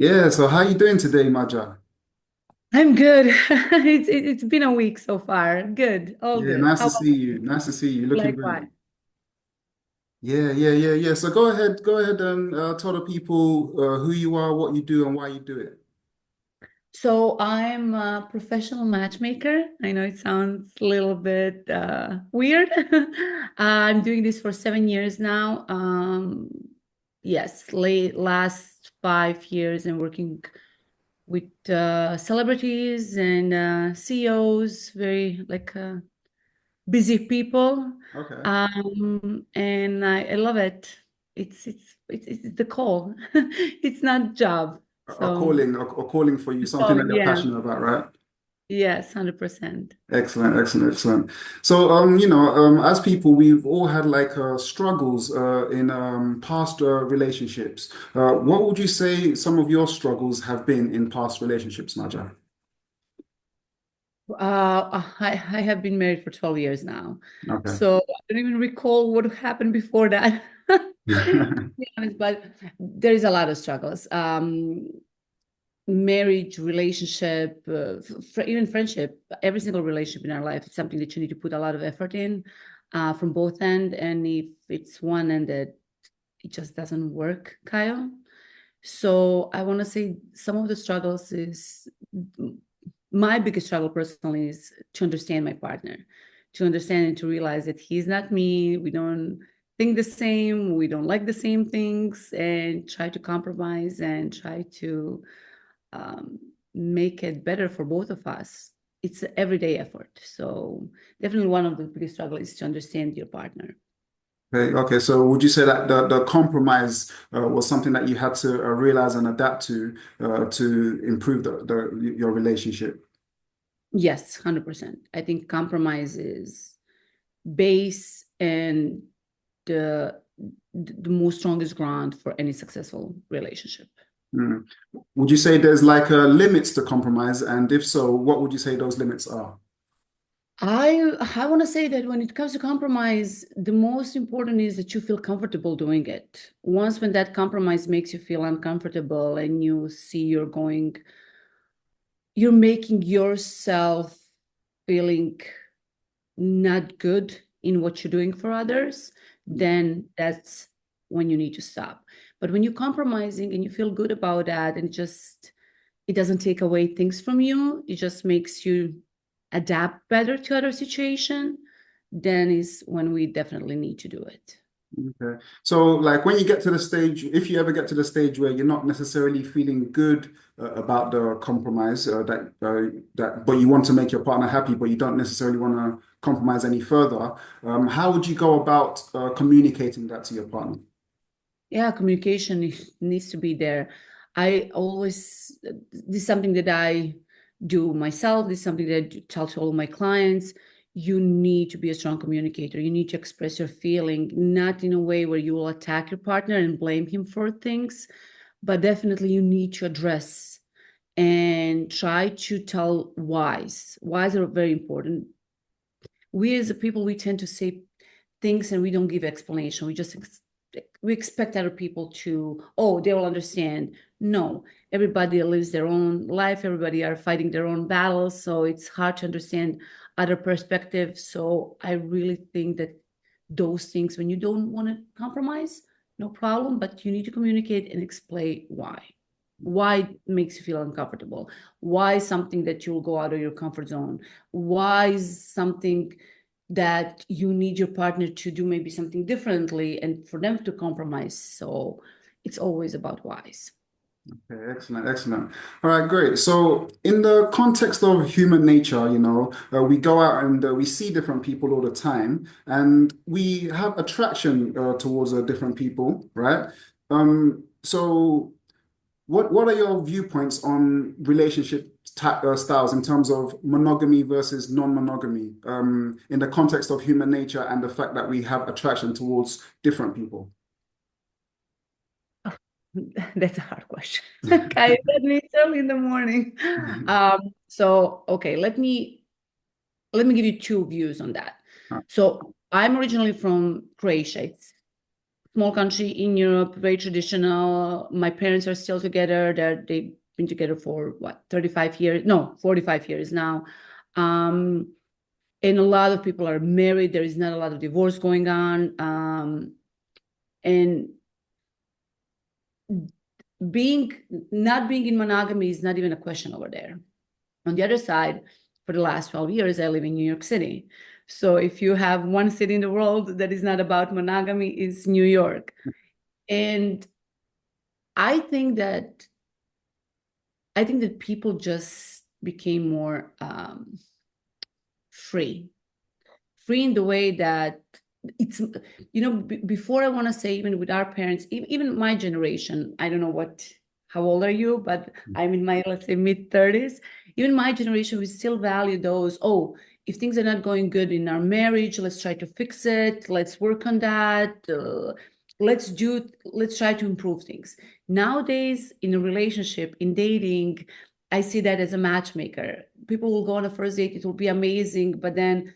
Yeah, so how you doing today, Maja? I'm good. It's been a week so far. Good, all Yeah, good. nice How to about see you. you? Nice to see you. Looking Likewise. great. Yeah. So go ahead and tell the people who you are, what you do, and why you do it. So I'm a professional matchmaker. I know it sounds a little bit weird. I'm doing this for 7 years now. Yes, last 5 years I'm working with celebrities and CEOs, very busy people. Okay. And I love it. It's the call. It's not job. A So calling, a calling for you, something oh that you're yeah, passionate about, right? yes, 100%. Excellent. So, as people, we've all had like struggles in past relationships. What would you say some of your struggles have been in past relationships, Maja? I have been married for 12 years now, Okay. so I don't even recall what happened before that. To be honest, but there is a lot of struggles. Marriage, relationship, even friendship, every single relationship in our life is something that you need to put a lot of effort in from both end. And if it's one end that it just doesn't work, Kyle. So I want to say some of the struggles is my biggest struggle personally is to understand my partner, to understand and to realize that he's not me. We don't think the same, we don't like the same things, and try to compromise and try to um, make it better for both of us. It's an everyday effort. So definitely one of the biggest struggles is to understand your partner. Okay. So would you say that the compromise was something that you had to realize and adapt to improve your relationship? Yes, 100%. I think compromise is base and the the most strongest ground for any successful relationship. Mm. Would you say there's like limits to compromise? And if so, what would you say those limits are? I want to say that when it comes to compromise, the most important is that you feel comfortable doing it. Once when that compromise makes you feel uncomfortable and you see you're making yourself feeling not good in what you're doing for others, then that's when you need to stop. But when you're compromising and you feel good about that and it doesn't take away things from you, it just makes you adapt better to other situation, then is when we definitely need to do it. Okay. So, like when you get to the stage, if you ever get to the stage where you're not necessarily feeling good about the compromise but you want to make your partner happy, but you don't necessarily want to compromise any further, how would you go about communicating that to your partner? Yeah, communication needs to be there. This is something that I do myself. This is something that I tell to all my clients. You need to be a strong communicator. You need to express your feeling, not in a way where you will attack your partner and blame him for things, but definitely you need to address and try to tell whys. Whys are very important. We as a people, we tend to say things and we don't give explanation. We expect other people to, oh, they will understand. No, everybody lives their own life. Everybody are fighting their own battles, so it's hard to understand other perspectives. So I really think that those things, when you don't want to compromise, no problem, but you need to communicate and explain why it makes you feel uncomfortable, why something that you'll go out of your comfort zone, why is something that you need your partner to do maybe something differently and for them to compromise. So it's always about whys. Okay, excellent. All right, great. So, in the context of human nature, we go out and we see different people all the time, and we have attraction towards different people, right? So, what are your viewpoints on relationship styles in terms of monogamy versus non-monogamy, in the context of human nature and the fact that we have attraction towards different people? That's a hard question. Okay, that means early in the morning. So okay, let me give you two views on that. So I'm originally from Croatia. It's small country in Europe, very traditional. My parents are still together. They've been together for what, 35 years? No, 45 years now. And a lot of people are married. There is not a lot of divorce going on. And being not being in monogamy is not even a question over there. On the other side, for the last 12 years, I live in New York City. So if you have one city in the world that is not about monogamy, is New York. And I think that people just became more free in the way that it's, before, I want to say, even with our parents, even my generation, I don't know how old are you, but I'm in my, let's say, mid-30s. Even my generation, we still value those, oh, if things are not going good in our marriage, let's try to fix it, let's work on that, let's try to improve things. Nowadays, in a relationship, in dating, I see that as a matchmaker. People will go on a first date, it will be amazing, but then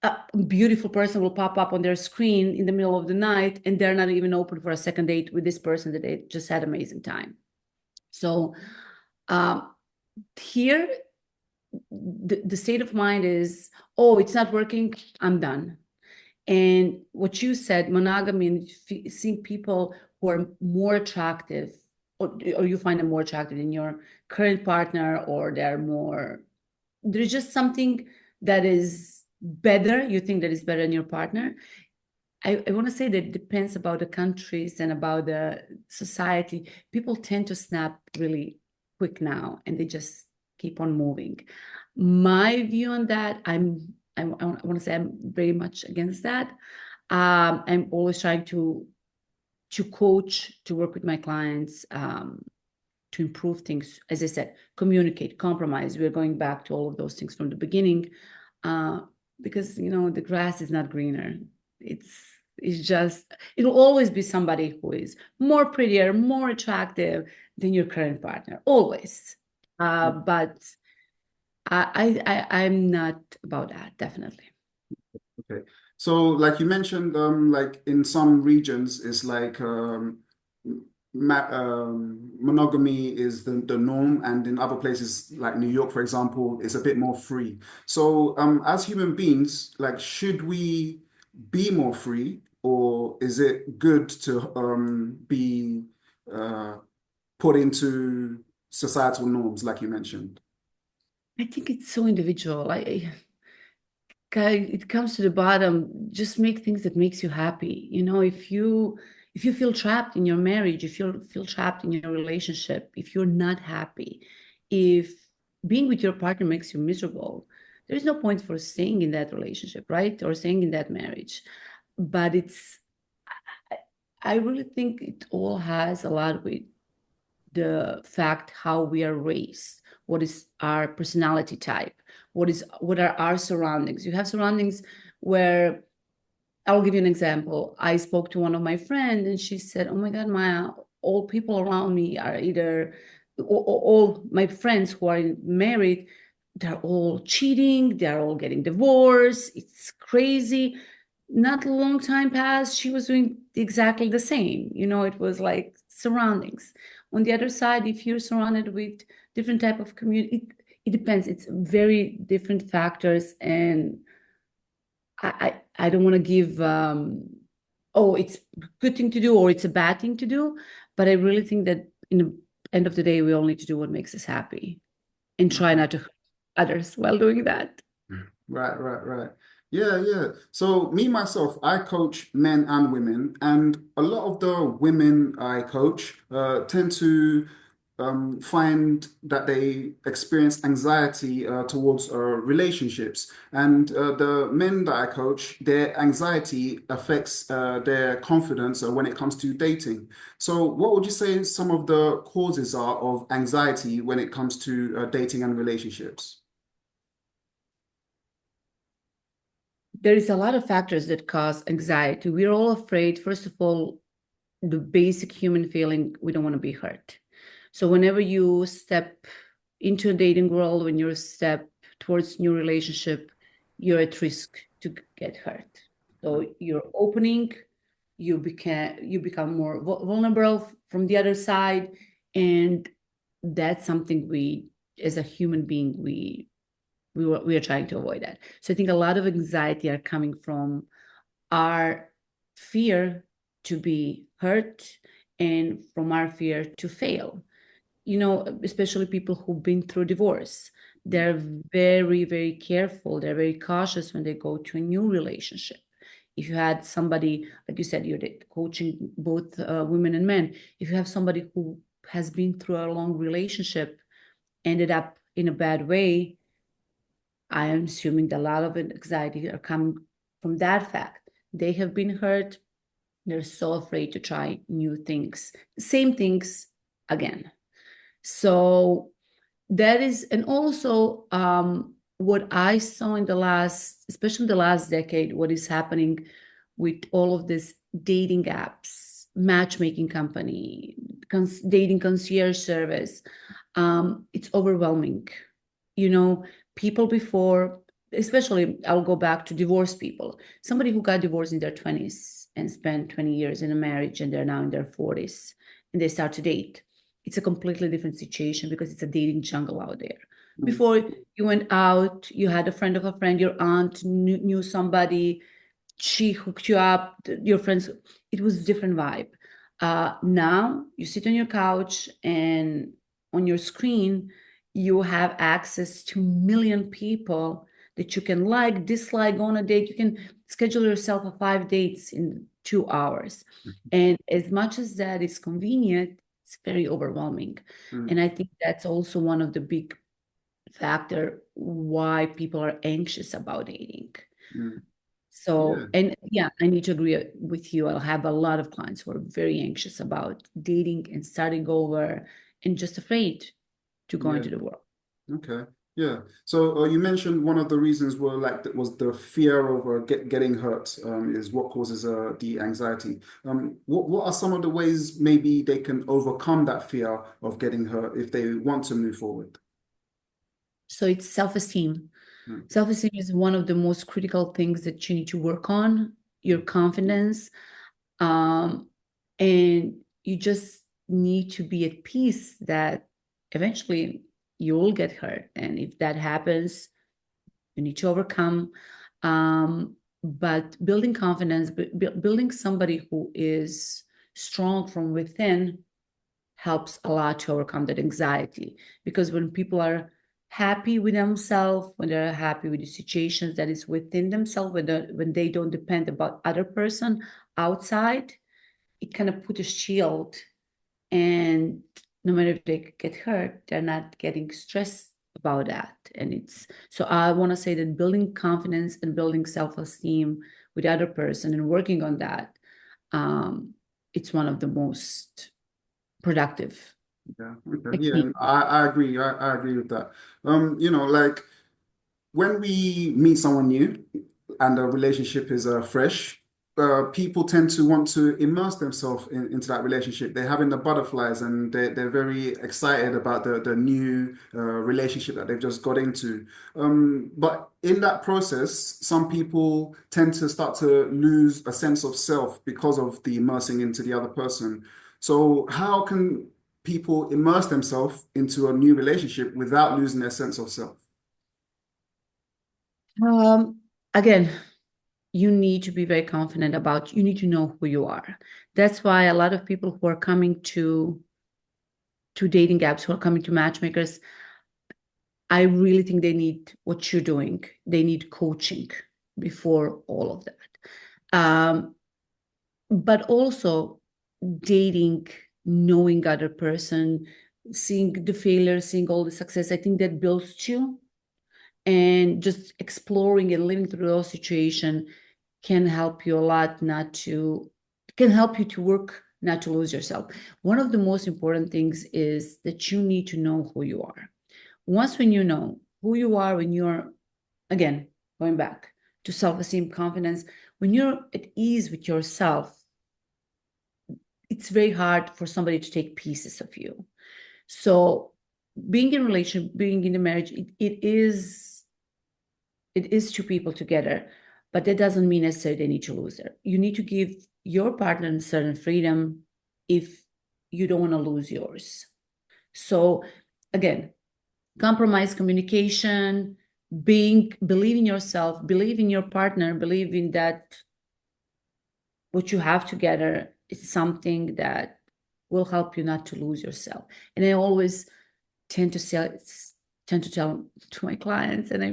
a beautiful person will pop up on their screen in the middle of the night, and they're not even open for a second date with this person that they just had amazing time. So here, the state of mind is, oh, it's not working, I'm done. And what you said, monogamy, and seeing people who are more attractive, or you find them more attractive in your current partner, or there's just something that is better, you think that is better in your partner. I want to say that it depends about the countries and about the society. People tend to snap really quick now, and they just keep on moving. My view on that, I want to say I'm very much against that. I'm always trying to coach, to work with my clients, to improve things. As I said, communicate, compromise. We're going back to all of those things from the beginning, because the grass is not greener. It's just, it'll always be somebody who is more prettier, more attractive than your current partner, always. But I'm not about that, definitely. Okay. So, like you mentioned, like in some regions, it's like monogamy is the norm, and in other places, like New York, for example, it's a bit more free. So, as human beings, like, should we be more free, or is it good to be uh, put into societal norms, like you mentioned? I think it's so individual. It comes to the bottom. Just make things that makes you happy. If you feel trapped in your marriage, if you feel trapped in your relationship, if you're not happy, if being with your partner makes you miserable, there is no point for staying in that relationship, right? Or staying in that marriage. But I, I really think it all has a lot with the fact how we are raised, what is our personality type, what are our surroundings. You have surroundings where, I'll give you an example. I spoke to one of my friends, and she said, oh my God, Maya, all people around me are either, all my friends who are married, they're all cheating, they're all getting divorced, it's crazy. Not a long time passed, she was doing exactly the same. It was like surroundings. On the other side, if you're surrounded with different type of community, it depends. It's very different factors, and I don't want to give oh, it's a good thing to do or it's a bad thing to do, but I really think that in the end of the day, we all need to do what makes us happy and try not to hurt others while doing that. Right, right, right. Yeah, yeah. So me myself, I coach men and women, and a lot of the women I coach tend to find that they experience anxiety towards relationships, and the men that I coach, their anxiety affects their confidence when it comes to dating. So, what would you say some of the causes are of anxiety when it comes to dating and relationships? There is a lot of factors that cause anxiety. We're all afraid, first of all, the basic human feeling, we don't want to be hurt. So whenever you step into a dating world, when you step towards new relationship, you're at risk to get hurt. So you're opening you become more vulnerable from the other side, and that's something we, as a human being, we are trying to avoid that. So I think a lot of anxiety are coming from our fear to be hurt and from our fear to fail. Especially people who've been through divorce, they're very, very careful. They're very cautious when they go to a new relationship. If you had somebody, like you said, you're coaching both women and men. If you have somebody who has been through a long relationship, ended up in a bad way, I am assuming that a lot of anxiety are coming from that fact. They have been hurt. They're so afraid to try new things, same things again. So that is, and also what I saw in the last, especially the last decade, what is happening with all of this dating apps, matchmaking company, dating concierge service. It's overwhelming. You know, people before, especially I'll go back to divorced people, somebody who got divorced in their 20s and spent 20 years in a marriage and they're now in their 40s and they start to date. It's a completely different situation because it's a dating jungle out there. Mm. Before you went out, you had a friend of a friend, your aunt knew somebody, she hooked you up, your friends, it was a different vibe. Now you sit on your couch and on your screen, you have access to million people that you can like, dislike, go on a date. You can schedule yourself a 5 dates in 2 hours. And as much as that is convenient, it's very overwhelming. Mm. And I think that's also one of the big factor why people are anxious about dating. Mm. Yeah. So, and yeah, I need to agree with you. I'll have a lot of clients who are very anxious about dating and starting over and just afraid to go Yeah. into the world. Okay. Yeah. So you mentioned one of the reasons were like that was the fear of getting hurt is what causes the anxiety. What are some of the ways maybe they can overcome that fear of getting hurt if they want to move forward? So it's self-esteem. Mm. Self-esteem is one of the most critical things that you need to work on, your confidence. Um, and you just need to be at peace that eventually you will get hurt. And if that happens, you need to overcome. But building confidence, building somebody who is strong from within helps a lot to overcome that anxiety. Because when people are happy with themselves, when they're happy with the situations that is within themselves, when they don't depend about other person outside, it kind of put a shield, and no matter if they get hurt, they're not getting stressed about that. And it's so I want to say that building confidence and building self-esteem with the other person and working on that, um, it's one of the most productive Yeah. Okay. Yeah. techniques. And I agree. I agree with that. Like when we meet someone new and the relationship is fresh, people tend to want to immerse themselves into that relationship. They're having the butterflies and they're very excited about the new relationship that they've just got into. But in that process, some people tend to start to lose a sense of self because of the immersing into the other person. So how can people immerse themselves into a new relationship without losing their sense of self? Um, Again, you need to be very confident about, you need to know who you are. That's why a lot of people who are coming to dating apps, who are coming to matchmakers, I really think they need what you're doing. They need coaching before all of that. But also dating, knowing other person, seeing the failure, seeing all the success. I think that builds you, and just exploring and living through those situations can help you a lot not to, can help you to work not to lose yourself. One of the most important things is that you need to know who you are. Once when you know who you are, when you're, again, going back to self-esteem, confidence, when you're at ease with yourself, it's very hard for somebody to take pieces of you. So being in a relationship, being in a marriage, it is two people together, but that doesn't mean necessarily they need to lose it. You need to give your partner a certain freedom if you don't want to lose yours. So again, compromise communication, believe in yourself, believe in your partner, believe in that what you have together is something that will help you not to lose yourself. And I always tend to tell to my clients, and I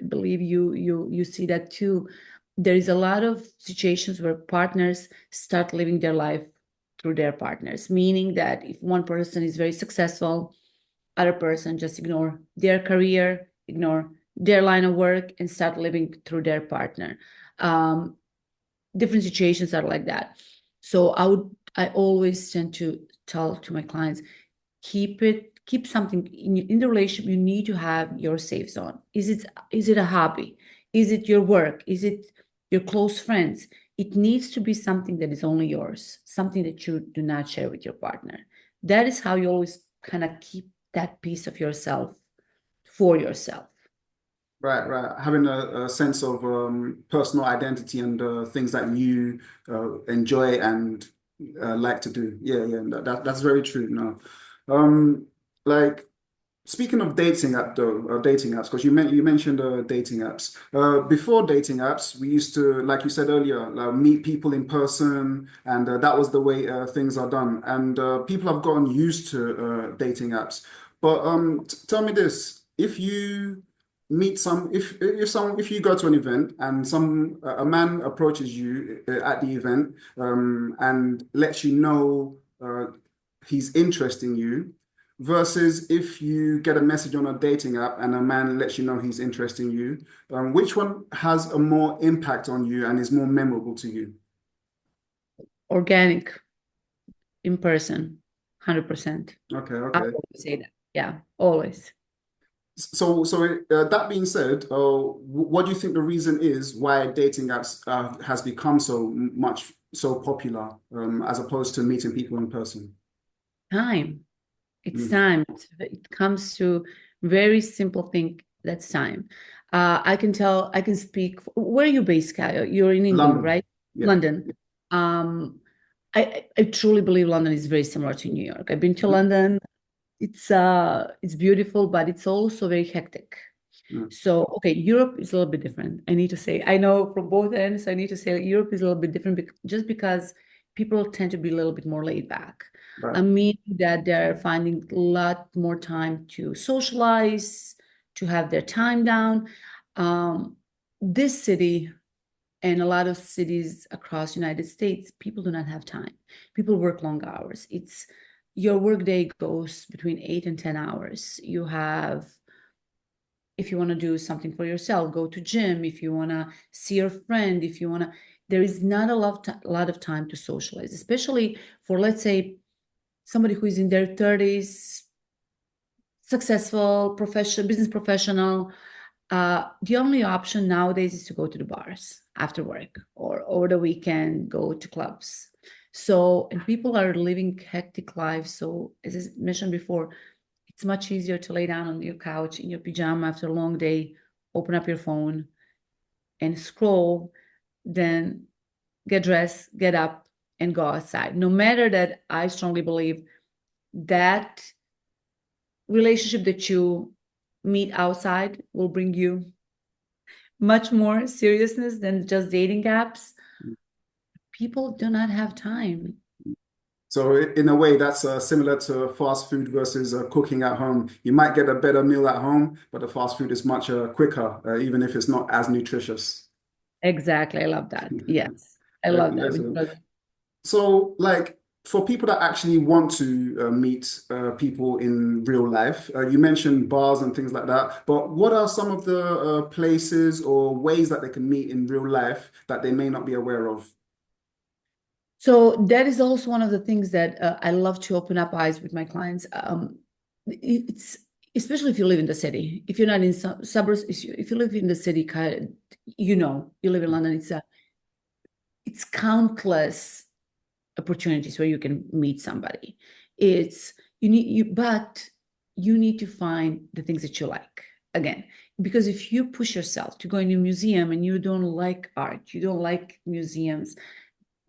believe you see that too. There is a lot of situations where partners start living their life through their partners, meaning that if one person is very successful, other person just ignore their career, ignore their line of work, and start living through their partner. Different situations are like that. So I always tend to tell to my clients, keep something in the relationship. You need to have your safe zone. Is it a hobby? Is it your work? Is it your close friends? It needs to be something that is only yours, something that you do not share with your partner. That is how you always kind of keep that piece of yourself for yourself. Right, right. Having a sense of personal identity and things that you enjoy and like to do. Yeah, yeah, that's very true. No, like speaking of dating app though, dating apps, because you mentioned dating apps. Before dating apps, we used to, like you said earlier, meet people in person, and that was the way things are done. And people have gotten used to dating apps. But tell me this: if you meet if you go to an event and a man approaches you at the event and lets you know he's interested in you versus if you get a message on a dating app and a man lets you know he's interested in you, which one has a more impact on you and is more memorable to you? Organic, in person, 100%. Okay, I okay. always say that. Yeah, always. That being said, what do you think the reason is why dating apps has become so popular as opposed to meeting people in person? Time. It's Mhm. time. It comes to very simple thing. That's time. I can speak. Where are you based, Kayo? You're in England, London. right? Yeah. London. Um, I truly believe London is very similar to New York. I've been to Mhm. London. It's beautiful, but it's also very hectic. Mhm. So, okay, Europe is a little bit different. I need to say, I know from both ends, I need to say Europe is a little bit different just because people tend to be a little bit more laid back. I Right. mean that they're finding a lot more time to socialize, to have their time down. Um, this city and a lot of cities across United States, people do not have time. People work long hours. It's your workday goes between 8 and 10 hours. You have if you want to do something for yourself, go to gym. If you want to see your friend, if you want to, there is not a lot of time to socialize, especially for, let's say, somebody who is in their 30s, successful, business professional. The only option nowadays is to go to the bars after work or over the weekend, go to clubs. So, and people are living hectic lives. So, as I mentioned before, it's much easier to lay down on your couch in your pajama after a long day, open up your phone and scroll than get dressed, get up, and go outside. No matter that, I strongly believe that relationship that you meet outside will bring you much more seriousness than just dating apps. People do not have time. So in a way, that's similar to fast food versus cooking at home. You might get a better meal at home, but the fast food is much quicker, even if it's not as nutritious. Exactly. I love that. Yes. I love that. Excellent. So, like, for people that actually want to meet people in real life, you mentioned bars and things like that, but what are some of the places or ways that they can meet in real life that they may not be aware of? So that is also one of the things that I love to open up eyes with my clients. It's especially if you live in the city. If you're not in suburbs, if you live in the city, you live in London. It's countless opportunities where you can meet somebody. It's but you need to find the things that you like again. Because if you push yourself to go in a museum and you don't like art, you don't like museums,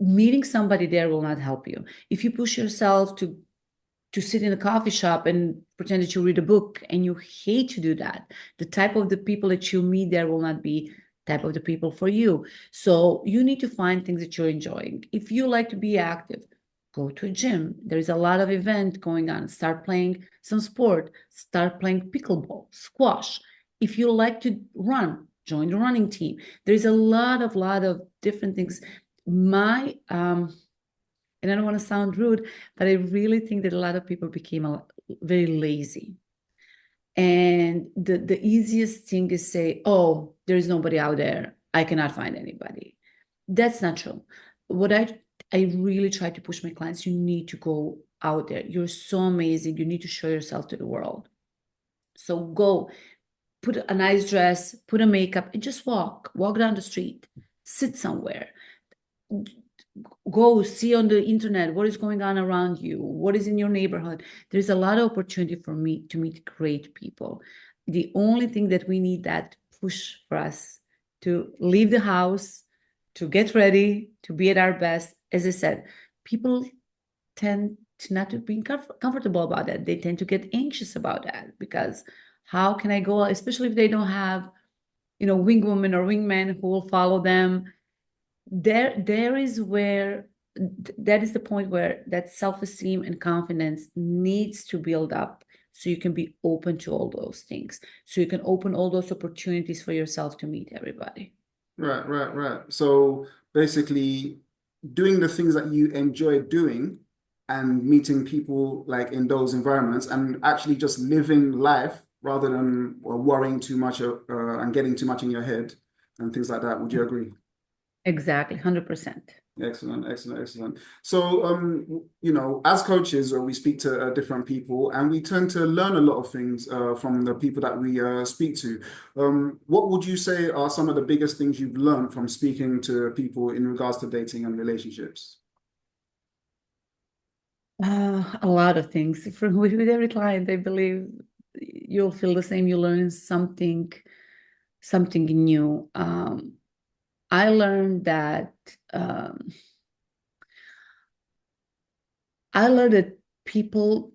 meeting somebody there will not help you. If you push yourself to sit in a coffee shop and pretend that you read a book and you hate to do that, the type of the people that you meet there will not be type of the people for you. So you need to find things that you're enjoying. If you like to be active, go to a gym. There's a lot of event going on. Start playing some sport. Start playing pickleball, squash. If you like to run, join the running team. There's a lot of different things. My and I don't want to sound rude, but I really think that a lot of people became very lazy. And the easiest thing is say, oh, there's nobody out there. I cannot find anybody. That's not true. What I really try to push my clients, you need to go out there. You're so amazing. You need to show yourself to the world. So go put a nice dress, put a makeup, and just walk down the street, sit somewhere, go see on the internet what is going on around you, what is in your neighborhood. There's a lot of opportunity for me to meet great people. The only thing that we need that push for us to leave the house, to get ready, to be at our best. As I said, people tend to not to be comfortable about that. They tend to get anxious about that because how can I go, especially if they don't have, wing woman or wingman who will follow them. There is where that is the point where that self-esteem and confidence needs to build up so you can be open to all those things, so you can open all those opportunities for yourself to meet everybody. Right. So basically, doing the things that you enjoy doing and meeting people like in those environments and actually just living life rather than worrying too much and getting too much in your head and things like that. Would you agree? Exactly, 100%. Excellent. So, as coaches, we speak to different people, and we tend to learn a lot of things from the people that we speak to. What would you say are some of the biggest things you've learned from speaking to people in regards to dating and relationships? A lot of things. With every client, I believe you'll feel the same. You learn something new. I learned that um, I learned that people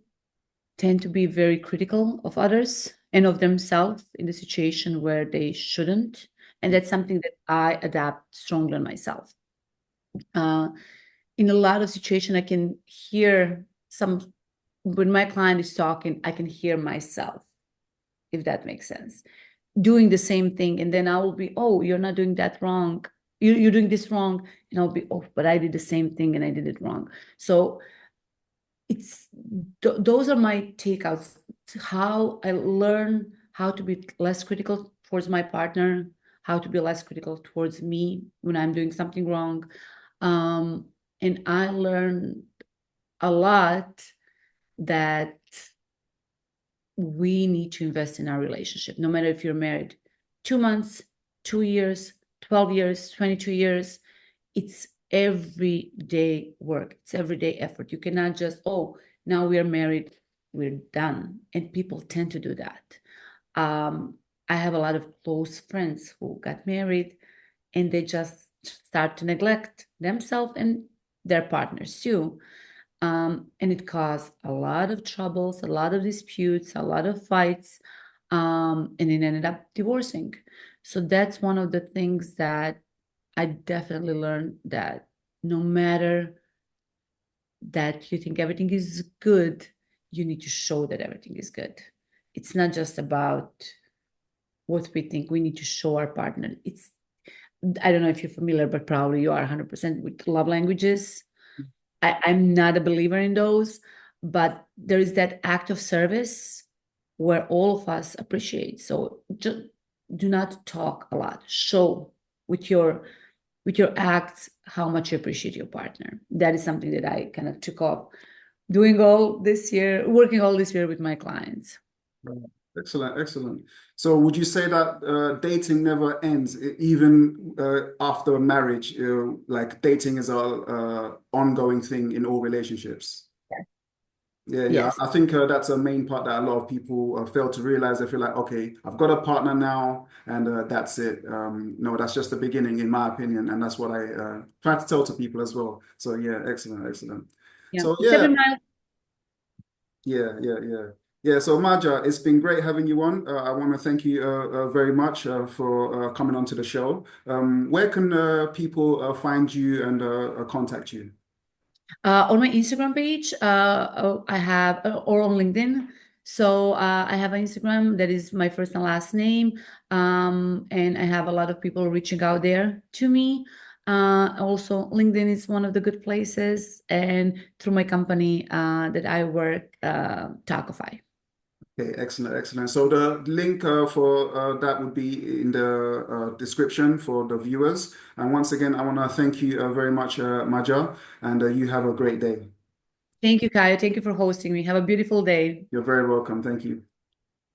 tend to be very critical of others and of themselves in the situation where they shouldn't. And that's something that I adapt strongly on myself. Uh, in a lot of situations, I can hear when my client is talking, I can hear myself, if that makes sense, doing the same thing. And then I will be, oh, you're not doing that wrong. You're doing this wrong. And I'll be, oh, but I did the same thing and I did it wrong. So it's those are my takeouts. How I learn how to be less critical towards my partner, how to be less critical towards me when I'm doing something wrong. um, and I learn a lot that we need to invest in our relationship, no matter if you're married 2 months, 2 years, 12 years, 22 years. It's everyday work, it's everyday effort. You cannot just, oh, now we are married, we're done. And people tend to do that. I have a lot of close friends who got married and they just start to neglect themselves and their partners too. And it caused a lot of troubles, a lot of disputes, a lot of fights, and it ended up divorcing. So that's one of the things that I definitely learned, that no matter that you think everything is good, you need to show that everything is good. It's not just about what we think. We need to show our partner. I don't know if you're familiar, but probably you are 100% with love languages. I'm not a believer in those, but there is that act of service where all of us appreciate. So just do not talk a lot. Show with your acts how much you appreciate your partner. That is something that I kind of took off doing working all this year with my clients. Excellent. So, would you say that dating never ends, even after marriage? Like dating is a ongoing thing in all relationships. Yeah, yeah. Yes. I think that's a main part that a lot of people fail to realize. They feel like, okay, I've got a partner now, and that's it. No, that's just the beginning, in my opinion, and that's what I try to tell to people as well. So yeah, excellent, excellent. Yeah. So It's yeah, every mile. yeah, yeah, yeah. Yeah, so Maja, it's been great having you on. I want to thank you very much for coming onto the show. Where can people find you and contact you? On my Instagram page, I have, or on LinkedIn. So I have an Instagram that is my first and last name, and I have a lot of people reaching out there to me. Also, LinkedIn is one of the good places, and through my company that I work, Talkify. Okay, excellent, excellent. So the link for that would be in the description for the viewers. And once again, I want to thank you very much, Maja, and you have a great day. Thank you, Kayo. Thank you for hosting me. Have a beautiful day. You're very welcome. Thank you.